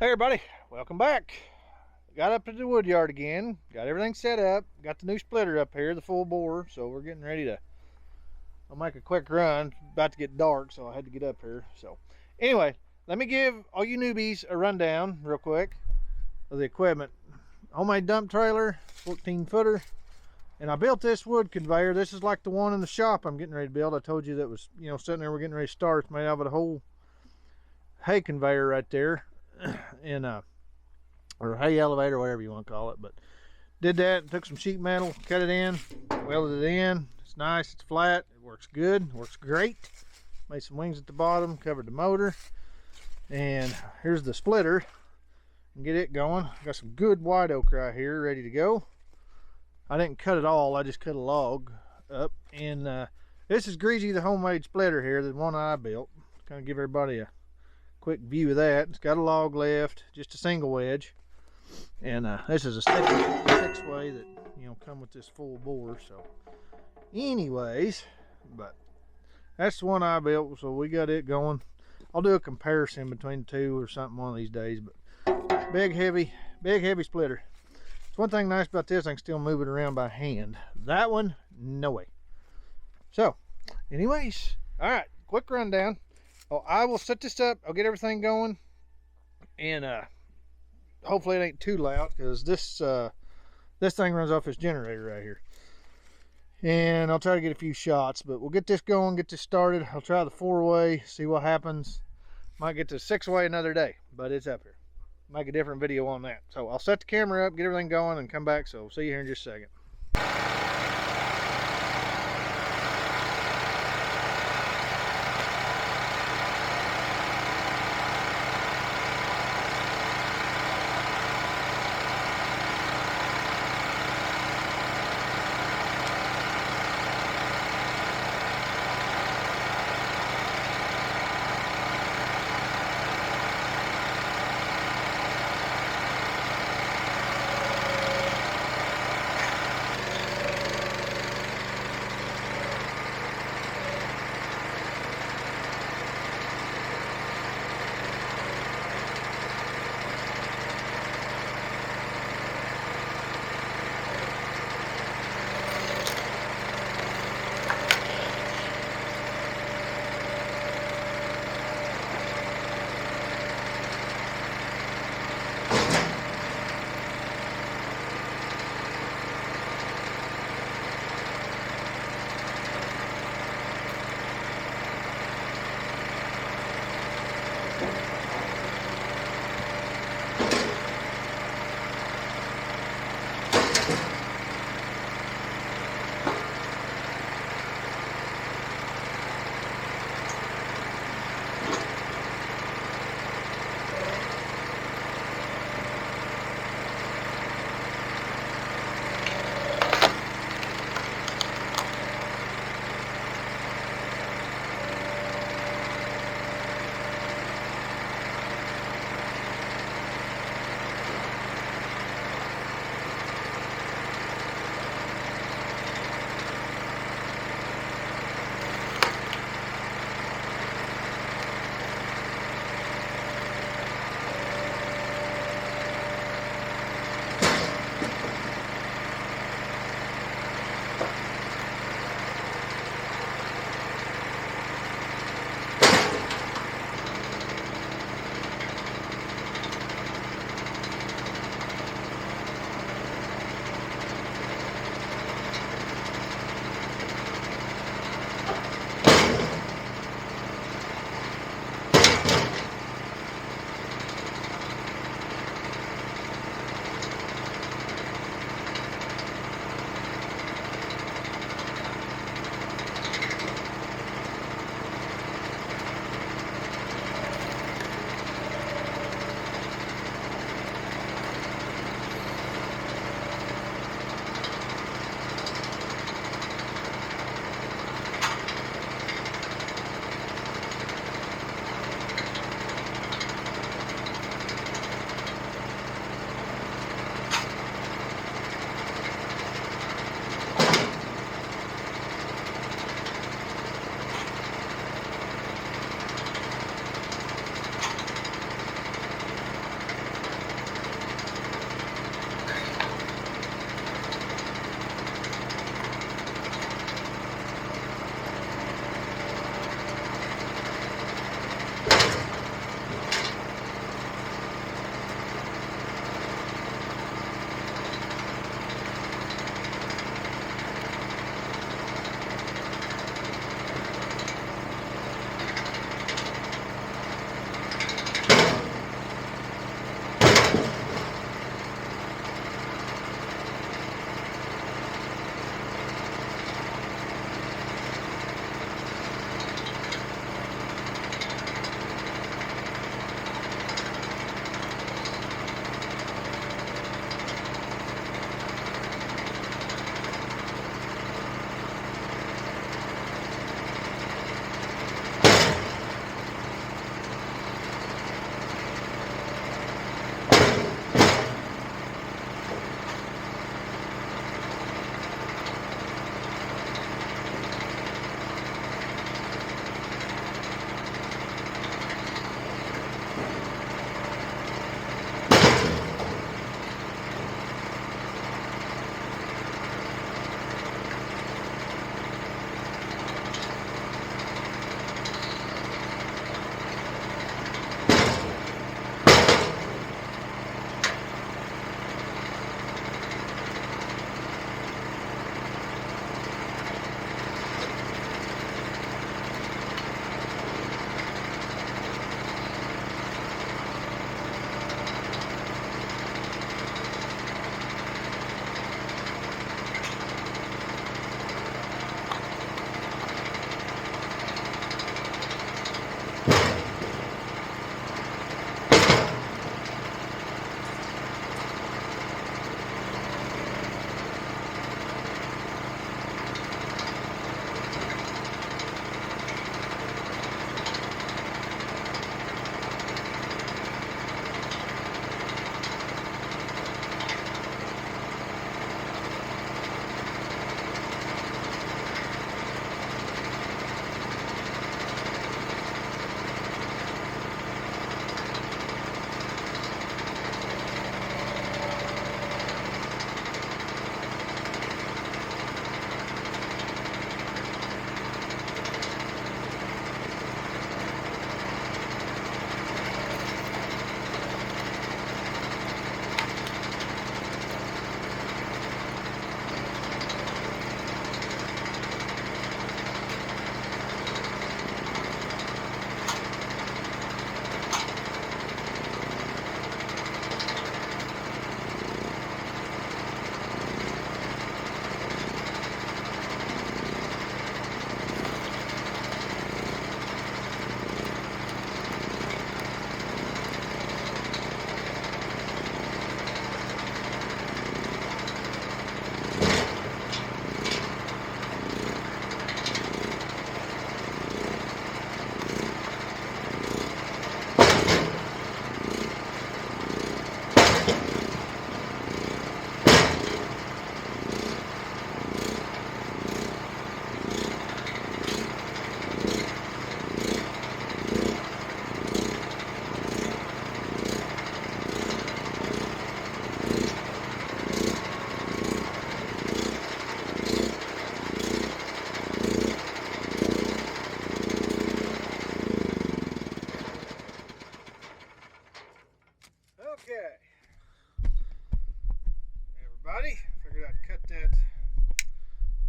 Hey everybody, welcome back. Got up to the wood yard again, got everything set up, got the new splitter up here, the full bore, so we're getting ready to, I'll make a quick run. It's about to get dark, so I had to get up here. So anyway, let me give all you newbies a rundown real quick of the equipment. Homemade dump trailer, 14 footer, and I built this wood conveyor. This is like the one in the shop I'm getting ready to build. I told you that was, sitting there, we're getting ready to start. It's made out of a whole hay conveyor right there. And or hay elevator, whatever you want to call it. But did that, took some sheet metal, cut it in, welded it in. It's nice, it's flat, it works good, works great. Made some wings at the bottom, covered the motor, and here's the splitter and get it going. Got some good white oak right here ready to go. I didn't cut it all, I just cut a log up. And this is Greasy, the homemade splitter here, the one I built. Kind of give everybody a quick view of that. It's got a log left, just a single wedge, and this is a six way that come with this full bore. So anyways, but that's the one I built, so we got it going. I'll do a comparison between the two or something one of these days. But big heavy splitter. It's one thing nice about this, I can still move it around by hand. That one, no way. So anyways, all right, quick rundown. Oh, I will set this up, I'll get everything going, and hopefully it ain't too loud, because this thing runs off this generator right here. And I'll try to get a few shots, but we'll get this going, get this started. I'll try the 4-way, see what happens. Might get to 6-way another day, but it's up here. Make a different video on that. So I'll set the camera up, get everything going, and come back. So see you here in just a second.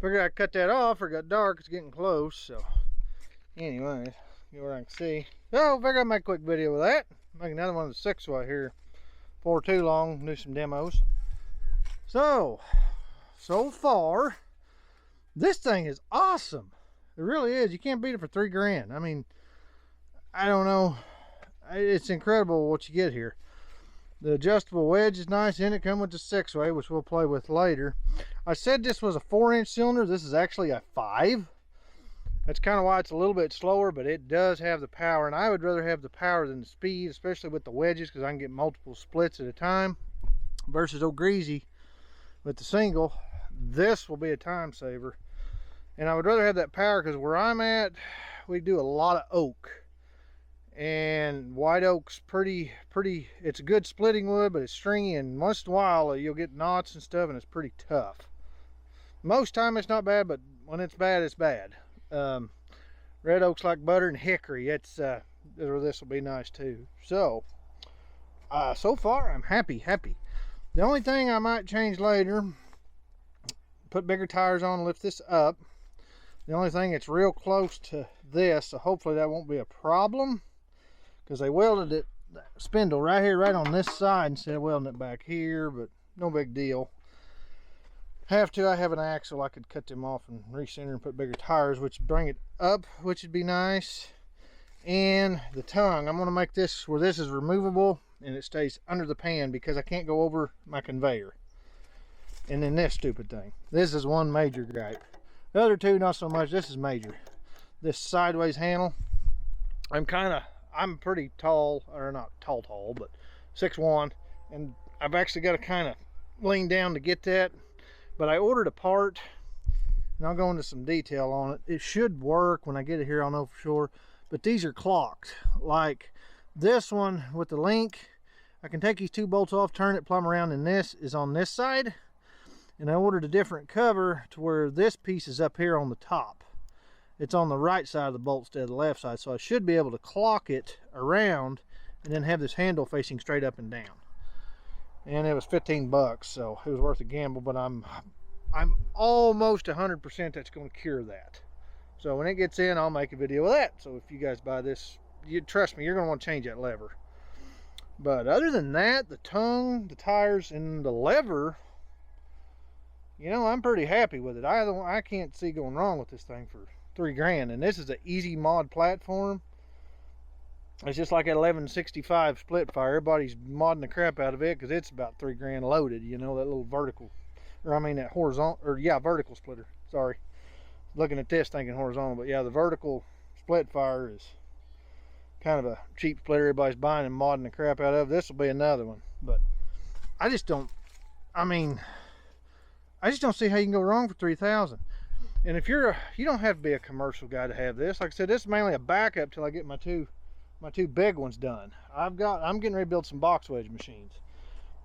Figured I'd cut that off, or it got dark, it's getting close, so anyways, get where I can see. So figured I'd make a quick video with that. Make another one of the 6-way here before too long, do some demos. So far, this thing is awesome. It really is. You can't beat it for $3 grand. I mean, I don't know. It's incredible what you get here. The adjustable wedge is nice, and it comes with the 6-way, which we'll play with later. I said this was a 4-inch cylinder. This is actually a 5. That's kind of why it's a little bit slower, but it does have the power, and I would rather have the power than the speed, especially with the wedges, because I can get multiple splits at a time versus old greasy with the single. This will be a time saver, and I would rather have that power because where I'm at, we do a lot of oak. And white oak's pretty, it's a good splitting wood, but it's stringy, and once in a while you'll get knots and stuff, and it's pretty tough. Most time it's not bad, but when it's bad, it's bad. Red oak's like butter, and hickory, it's this will be nice too. So far I'm happy. The only thing I might change later, put bigger tires on, lift this up. The only thing, it's real close to this, so hopefully that won't be a problem, because they welded it, that spindle right here, right on this side, instead of welding it back here, but no big deal. I have an axle, I could cut them off and recenter and put bigger tires, which would bring it up, which would be nice. And the tongue, I'm going to make this where this is removable and it stays under the pan, because I can't go over my conveyor. And then this stupid thing, this is one major gripe. The other two, not so much. This is major. This sideways handle, I'm pretty tall, or not tall, but 6'1", and I've actually got to kind of lean down to get that. But I ordered a part, and I'll go into some detail on it. It should work. When I get it here, I'll know for sure. But these are clocked. Like this one with the link, I can take these 2 bolts off, turn it plumb around, and this is on this side. And I ordered a different cover to where this piece is up here on the top. It's on the right side of the bolt instead of the left side, so I should be able to clock it around and then have this handle facing straight up and down. And it was 15 bucks, so it was worth a gamble, but I'm almost 100% that's going to cure that. So when it gets in, I'll make a video of that. So if you guys buy this, you trust me, you're going to want to change that lever. But other than that, the tongue, the tires, and the lever, you know, I'm pretty happy with it. I can't see going wrong with this thing for $3 grand. And this is an easy mod platform. It's just like that 1165 split fire. Everybody's modding the crap out of it because it's about $3 grand loaded. You know, that little vertical, or I mean that horizontal, or yeah, vertical splitter. Sorry, looking at this thinking horizontal, but yeah, the vertical split fire is kind of a cheap splitter everybody's buying and modding the crap out of. This will be another one, but I just don't see how you can go wrong for $3,000. And if you don't have to be a commercial guy to have this. Like I said, this is mainly a backup till I get my two big ones done. I'm getting ready to build some box wedge machines.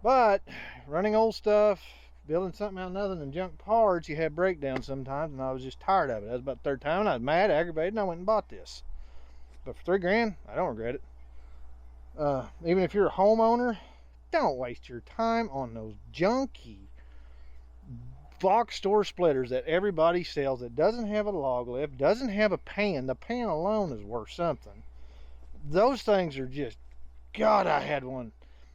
But running old stuff, building something out of nothing than junk parts, you have breakdowns sometimes, and I was just tired of it. That was about the 3rd time, and I was mad, aggravated, and I went and bought this. But for $3 grand, I don't regret it. Even if you're a homeowner, don't waste your time on those junky box store splitters that everybody sells that doesn't have a log lift, doesn't have a pan. The pan alone is worth something. Those things are just, God, I had one.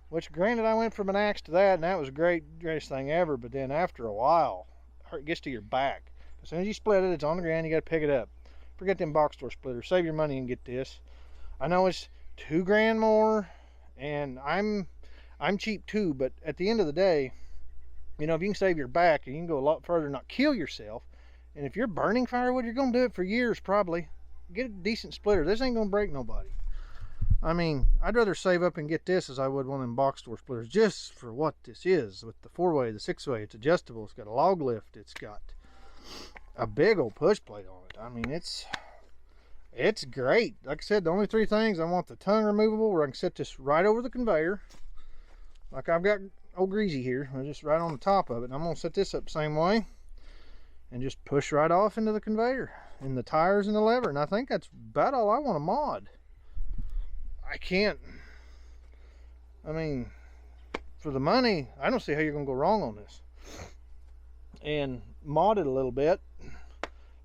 Which, granted, I went from an axe to that, and that was the greatest thing ever. But then after a while, it gets to your back. As soon as you split it, it's on the ground. You got to pick it up. Forget them box store splitters. Save your money and get this. I know it's $2 grand more, and I'm cheap too. But at the end of the day, you know, if you can save your back and you can go a lot further and not kill yourself, and if you're burning firewood, you're going to do it for years probably. Get a decent splitter. This ain't going to break nobody. I mean, I'd rather save up and get this as I would one of them box store splitters, just for what this is. With the 4-way, the 6-way, it's adjustable. It's got a log lift. It's got a big old push plate on it. I mean, it's great. Like I said, the only 3 things, I want the tongue removable where I can set this right over the conveyor. Like I've got old greasy here, just right on the top of it. And I'm going to set this up the same way and just push right off into the conveyor, and the tires and the lever. And I think that's about all I want to mod. I mean, for the money, I don't see how you're going to go wrong on this. And mod it a little bit,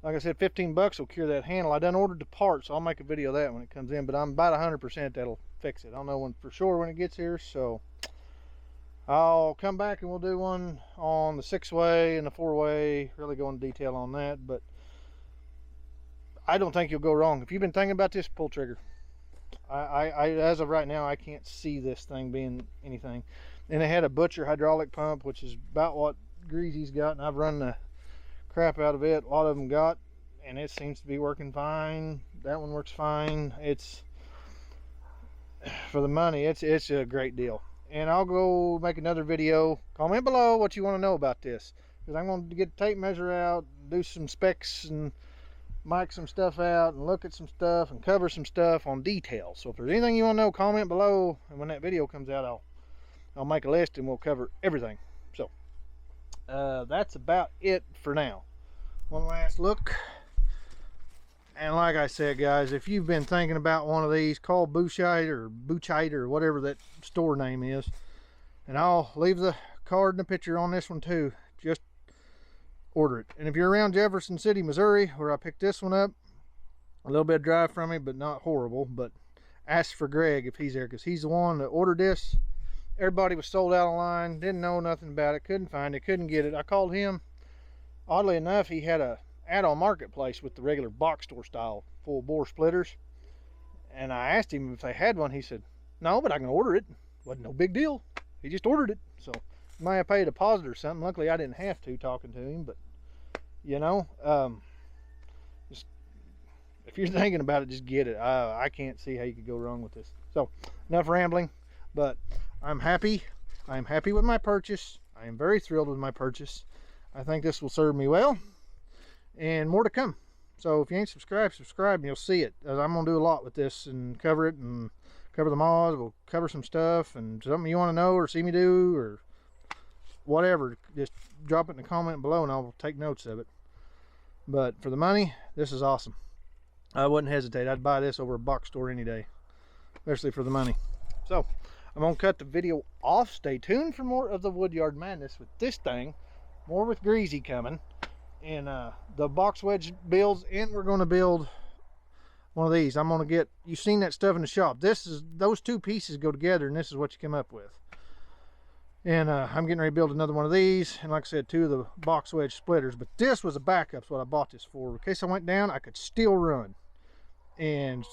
Like I said, 15 bucks will cure that handle. I done ordered the part, so I'll make a video of that when it comes in, but I'm about 100% that'll fix it. I don't know when for sure when it gets here, so I'll come back and we'll do one on the 6-way and the 4-way, really go into detail on that. But I don't think you'll go wrong. If you've been thinking about this, pull trigger. I as of right now, I can't see this thing being anything. And it had a Butcher hydraulic pump, which is about what Greasy's got, and I've run the crap out of it. A lot of them got, and it seems to be working fine. That one works fine. It's for the money, it's a great deal. And I'll go make another video. Comment below what you want to know about this, because I'm going to get the tape measure out, do some specs, and mic some stuff out, and look at some stuff, and cover some stuff on details. So if there's anything you want to know, comment below, and when that video comes out, I'll make a list and we'll cover everything. So that's about it for now. One last look, and like I said, guys, if you've been thinking about one of these, call Bouchite or whatever that store name is, and I'll leave the card and the picture on this one too. Just order it. And if you're around Jefferson City, Missouri, where I picked this one up, a little bit drive from me, but not horrible, but ask for Greg if he's there, because he's the one that ordered this. Everybody was sold out online, didn't know nothing about it, couldn't find it, couldn't get it. I called him. Oddly enough, he had a add-on marketplace with the regular box store style full bore splitters, and I asked him if they had one. He said no, but I can order it. Wasn't no big deal. He just ordered it. So you might have paid a deposit or something. Luckily I didn't have to, talking to him. But you know, just if you're thinking about it, just get it. I can't see how you could go wrong with this. So enough rambling, but I'm happy. I'm happy with my purchase. I am very thrilled with my purchase. I think this will serve me well, and more to come. So if you ain't subscribed, subscribe and you'll see it. I'm going to do a lot with this and cover it, and cover the mods. We'll cover some stuff, and something you want to know or see me do or whatever, just drop it in the comment below and I'll take notes of it. But for the money, this is awesome. I wouldn't hesitate. I'd buy this over a box store any day, especially for the money. So I'm going to cut the video off. Stay tuned for more of the Woodyard madness with this thing. More with Greasy coming, and the box wedge builds, and we're going to build one of these. I'm going to get, you've seen that stuff in the shop. Those two pieces go together, and this is what you come up with. And I'm getting ready to build another one of these, and like I said, 2 of the box wedge splitters. But this was a backup. That's what I bought this for. In case I went down, I could still run, and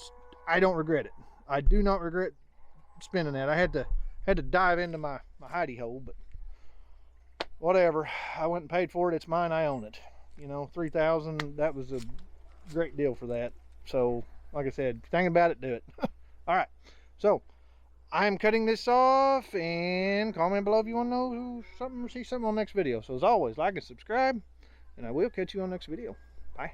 I don't regret it. I do not regret spending that. I had to dive into my hidey hole, but whatever. I went and paid for it. It's mine. I own it. You know, $3,000. That was a great deal for that. So like I said, thinking about it, do it. All right, so I'm cutting this off, and comment below if you want to know something or see something on the next video. So as always, like and subscribe, and I will catch you on the next video. Bye.